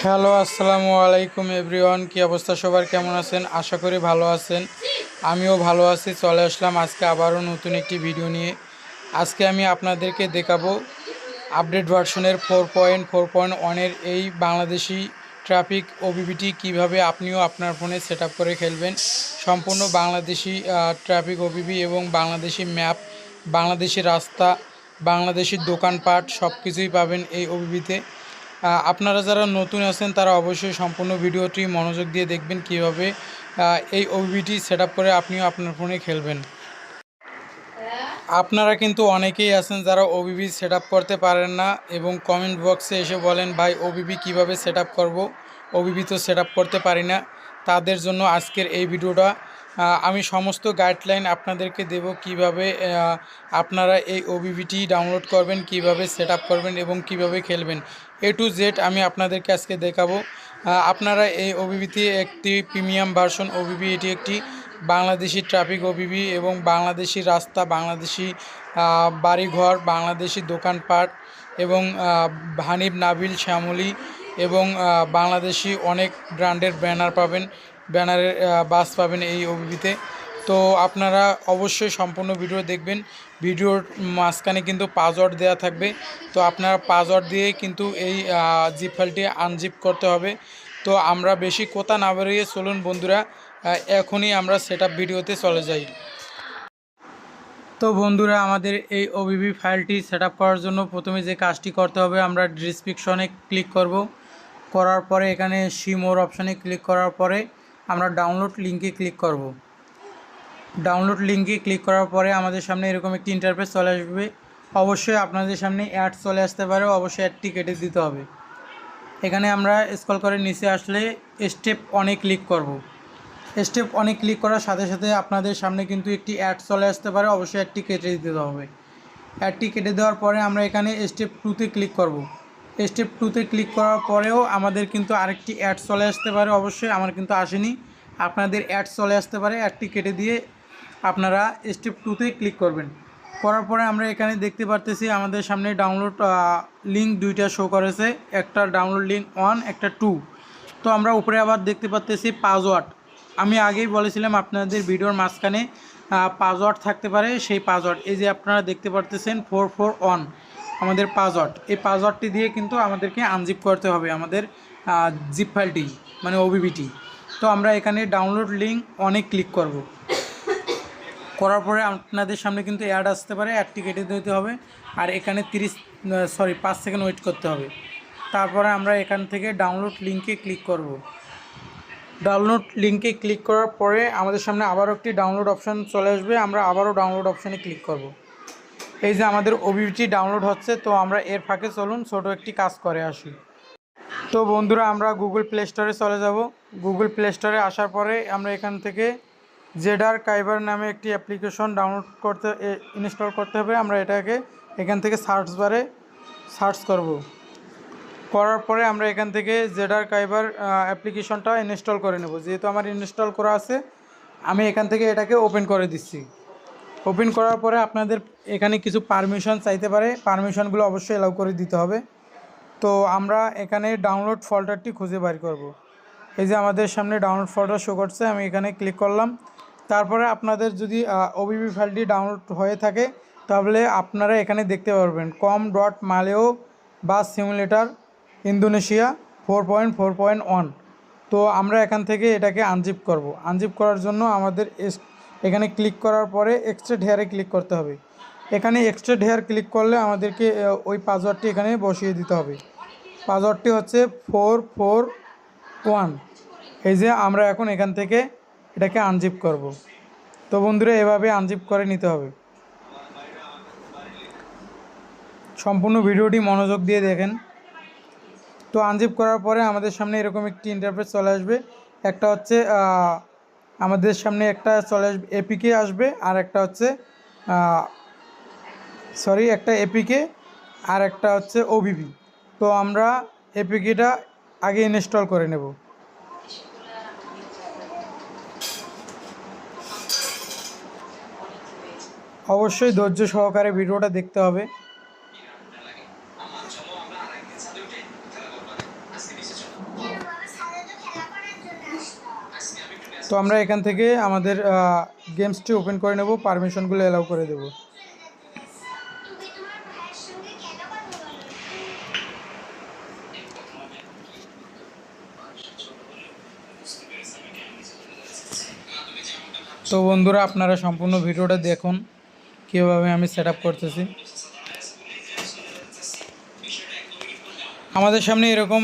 Hello, আসসালামু আলাইকুম everyone. কি অবস্থা সবার, কেমন আছেন? আশা করি ভালো আছেন। আমিও ভালো আছি। চলে আসলাম আজকে আবারও নতুন একটি ভিডিও নিয়ে। আজকে আমি আপনাদেরকে দেখাবো আপডেট ভার্সনের 4.4.1 এই বাংলাদেশি ট্রাফিক ওবিবিটি কিভাবে আপনিও আপনার ফোনে সেট আপ করে খেলবেন। সম্পূর্ণ বাংলাদেশি ট্রাফিক ওবিবি এবং বাংলাদেশি ম্যাপ, বাংলাদেশি রাস্তা, বাংলাদেশি দোকানপাট সব কিছুই পাবেন এই ওবিবিতে। আপনারা যারা নতুন আছেন তারা অবশ্যই সম্পূর্ণ ভিডিওটি মনোযোগ দিয়ে দেখবেন কিভাবে এই ওবিবিটি সেট আপ করে আপনিও আপনার ফোনে খেলবেন। আপনারা কিন্তু অনেকেই আছেন যারা ওবিবি সেট আপ করতে পারেন না এবং কমেন্ট বক্সে এসে বলেন, ভাই ওবিবি কীভাবে সেট আপ করবো, ওবিবি তো সেট আপ করতে পারি না। তাদের জন্য আজকের এই ভিডিওটা। আমি সমস্ত গাইডলাইন আপনাদেরকে দেব কিভাবে আপনারা এই ওবিবিটি ডাউনলোড করবেন, কিভাবে সেট আপ করবেন এবং কিভাবে খেলবেন। A to Z আমি আপনাদেরকে আজকে দেখাবো। আপনারা এই ওবিবিতে একটি প্রিমিয়াম ভার্সন ওবিবি, এটি একটি বাংলাদেশি ট্রাফিক ওবিবি এবং বাংলাদেশি রাস্তা, বাংলাদেশি বাড়িঘর, বাংলাদেশি দোকানপাট এবং হানিফ, নাবিল, শ্যামলী এবং বাংলাদেশি অনেক ব্র্যান্ডের ব্যানার পাবেন, ব্যানারের বাস পাবেন এই ওবিবিতে। তো আপনারা অবশ্যই সম্পূর্ণ ভিডিও দেখবেন। ভিডিওর মাঝখানে কিন্তু পাসওয়ার্ড দেওয়া থাকবে, তো আপনারা পাসওয়ার্ড দিয়ে কিন্তু এই জিপ ফাইলটি আনজিপ করতে হবে। তো আমরা বেশি কথা না বেরিয়ে চলুন বন্ধুরা, এখনই আমরা সেট আপ ভিডিওতে চলে যাই। তো বন্ধুরা, আমাদের এই ওবিবি ফাইলটি সেট আপ করার জন্য প্রথমে যে কাজটি করতে হবে, আমরা ডিসক্রিপশনে ক্লিক করব। করার পরে এখানে সি মোর অপশানে ক্লিক করার পরে আমরা ডাউনলোড লিঙ্কে ক্লিক করব। ডাউনলোড লিঙ্কে ক্লিক করার পরে আমাদের সামনে এরকম একটি ইন্টারফেস চলে আসবে। অবশ্যই আপনাদের সামনে অ্যাড চলে আসতে পারে, অবশ্যই অ্যাডটি কেটে দিতে হবে। এখানে আমরা স্ক্রল করে নিচে আসলে স্টেপ অনে ক্লিক করব। স্টেপ অনে ক্লিক করার সাথে সাথে আপনাদের সামনে কিন্তু একটি অ্যাড চলে আসতে পারে, অবশ্যই অ্যাডটি কেটে দিতে হবে। অ্যাডটি কেটে দেওয়ার পরে আমরা এখানে স্টেপ 2তে ক্লিক করব। স্টেপ 2তে ক্লিক করার পরেও আমাদের কিন্তু আরেকটি অ্যাড চলে আসতে পারে, অবশ্যই আমার কিন্তু আসেনি, আপনাদের অ্যাড চলে আসতে পারে। অ্যাডটি কেটে দিয়ে আপনারা স্টেপ 2তে ক্লিক করবেন। করার পরে আমরা এখানে দেখতে পারতেছি আমাদের সামনে ডাউনলোড লিঙ্ক দুইটা শো করেছে, একটা ডাউনলোড লিঙ্ক 1, একটা 2। তো আমরা উপরে আবার দেখতে পারতেছি পাসওয়ার্ড। আমি আগেই বলেছিলাম আপনাদের ভিডিওর মাঝখানে পাসওয়ার্ড থাকতে পারে, সেই পাসওয়ার্ড এই যে আপনারা দেখতে পারতেছেন 441 আমাদের পাসওয়ার্ড। এই পাসওয়ার্ডটি দিয়ে কিন্তু আমাদেরকে আনজিপ করতে হবে আমাদের জিপ ফাইলটি, মানে ওবিবিটি। তো আমরা এখানে ডাউনলোড লিঙ্ক অনেক ক্লিক করব। করার পরে আপনাদের সামনে কিন্তু অ্যাড আসতে পারে, অ্যাডটি কেটে দিতে হবে আর এখানে 5 সেকেন্ড ওয়েট করতে হবে। তারপরে আমরা এখান থেকে ডাউনলোড লিঙ্কে ক্লিক করব। ডাউনলোড লিঙ্কে ক্লিক করার পরে আমাদের সামনে আবারও একটি ডাউনলোড অপশান চলে আসবে, আমরা আবারও ডাউনলোড অপশানে ক্লিক করব। এই যে আমাদের ওবিবিটি ডাউনলোড হচ্ছে, তো আমরা এর ফাঁকে চলুন ছোটো একটি কাজ করে আসি। তো বন্ধুরা, আমরা গুগল প্লে স্টোরে চলে যাব। গুগল প্লে স্টোরে আসার পরে আমরা এখান থেকে জেডার কাইবার নামে একটি অ্যাপ্লিকেশন ইনস্টল করতে হবে। আমরা এটাকে এখান থেকে সার্চ বারে সার্চ করব। করার পরে আমরা এখান থেকে জেডার কাইবার অ্যাপ্লিকেশনটা ইনস্টল করে নেব। যেহেতু আমার ইনস্টল করা আছে, আমি এখান থেকে এটাকে ওপেন করে দিচ্ছি। ওপেন করার পরে আপনাদের এখানে কিছু পারমিশন চাইতে পারে, পারমিশনগুলো অবশ্যই অ্যালাউ করে দিতে হবে। তো আমরা এখানে ডাউনলোড ফোল্ডারটি খুঁজে বের করব। এই যে আমাদের সামনে ডাউনলোড ফোল্ডার শো করছে, আমি এখানে ক্লিক করলাম। তারপরে আপনাদের যদি ওবিবি ফাইলটি ডাউনলোড হয়ে থাকে তাহলে আপনারা এখানে দেখতে পারবেন com.maleo বাস সিমুলেটর ইন্দোনেশিয়া 4.4.1। তো আমরা এখান থেকে এটাকে আনজিপ করব। আনজিপ করার জন্য আমাদের এখানে ক্লিক করার পরে এক্সট্রাক্ট হেয়ারে ক্লিক করতে হবে। এখানে এক্সট্রাক্ট হেয়ার ক্লিক করলে আমাদেরকে ওই পাসওয়ার্ডটি এখানে বসিয়ে দিতে হবে। পাসওয়ার্ডটি হচ্ছে 441। এই যে আমরা এখন এখান থেকে এটাকে আনজিপ করব। তো বন্ধুরা, এভাবে আনজিপ করে নিতে হবে। সম্পূর্ণ ভিডিওটি মনোযোগ দিয়ে দেখেন। তো আনজিপ করার পরে আমাদের সামনে এরকম একটি ইন্টারফেস চলে আসবে। একটা হচ্ছে আমাদের সামনে একটা চলে আসবে এপিকে আসবে, আর একটা হচ্ছে একটা এপিকে আর একটা হচ্ছে ওবিবি। তো আমরা এপিকেটা আগে ইনস্টল করে নেব। অবশ্যই ধৈর্য সহকারে ভিডিওটা দেখতে হবে। তো আমরা এখান থেকে আমাদের গেমসটি ওপেন করে নেব, পারমিশনগুলো অ্যালাউ করে দেব। তো বন্ধুরা, আপনারা সম্পূর্ণ ভিডিওটা দেখুন কীভাবে আমি সেট আপ করতেছি। আমাদের সামনে এরকম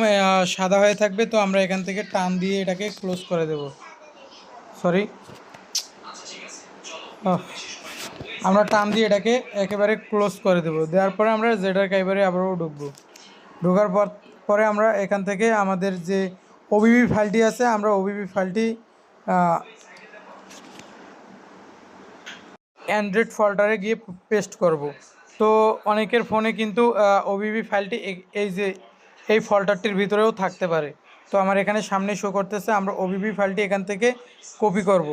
সাদা হয়ে থাকবে, তো আমরা এখান থেকে টান দিয়ে এটাকে ক্লোজ করে দেব। সরি, আমরা টান দিয়ে এটাকে একেবারে ক্লোজ করে দেব। দেওয়ার পরে আমরা জেডার কাইবারে আবারও ঢুকবো। ঢোকার পরে আমরা এখান থেকে আমাদের যে ওবিবি ফাইলটি আছে, আমরা ওবিবি ফাইলটি অ্যান্ড্রয়েড ফোল্ডারে গিয়ে পেস্ট করব। তো অনেকের ফোনে কিন্তু ওবিবি ফাইলটি এই ফোল্ডারটির ভিতরেও থাকতে পারে। তো আমার এখানে সামনে শো করতেছে, আমরা ওবিবি ফাইলটি এখান থেকে কপি করব।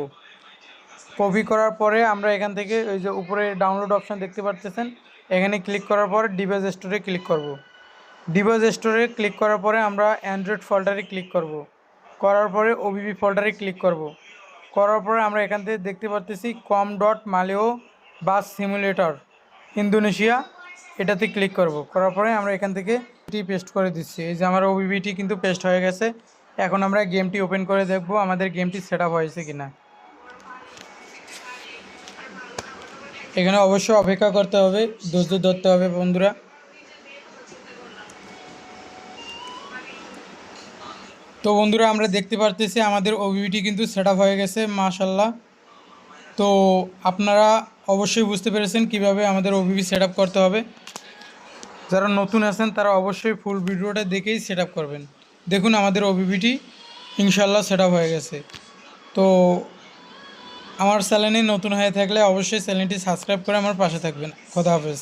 কপি করার পরে আমরা এখান থেকে ওই যে উপরে ডাউনলোড অপশান দেখতে পাচ্ছেন, এখানে ক্লিক করার পর ডিভাইস স্টোরে ক্লিক করব। ডিভাইস স্টোরে ক্লিক করার পরে আমরা অ্যান্ড্রয়েড ফোল্ডারে ক্লিক করব। করার পরে ওবিবি ফোল্ডারে ক্লিক করব। করার পরে আমরা এখান থেকে দেখতে পাচ্ছি com.maleo বাস সিমুলেটর ইন্দোনেশিয়া, এটাতে ক্লিক করব। করার পরে আমরা এখান থেকে এটি পেস্ট করে দিচ্ছি। এই যে আমার ওবিবিটি কিন্তু পেস্ট হয়ে গেছে। এখন আমরা গেমটি ওপেন করে দেখব আমাদের গেমটি সেট আপ হয়েছে কিনা। এখানে অবশ্যই অপেক্ষা করতে হবে, ধৈর্য ধরতে হবে বন্ধুরা। তো বন্ধুরা, আমরা দেখতে পারতেছি আমাদের ওবিবিটি কিন্তু সেট আপ হয়ে গেছে, মাশাল্লাহ। তো আপনারা অবশ্যই বুঝতে পেরেছেন কিভাবে আমাদের ওবিবি সেট আপ করতে হবে। যারা নতুন আছেন তারা অবশ্যই ফুল ভিডিওটা দেখেই সেট আপ করবেন। দেখুন আমাদের ওবিবিটি ইনশাল্লাহ সেট আপ হয়ে গেছে। তো আমার চ্যানেলে নতুন হয়ে থাকলে অবশ্যই চ্যানেলটি সাবস্ক্রাইব করে আমার পাশে থাকবেন। খোদা হাফেজ।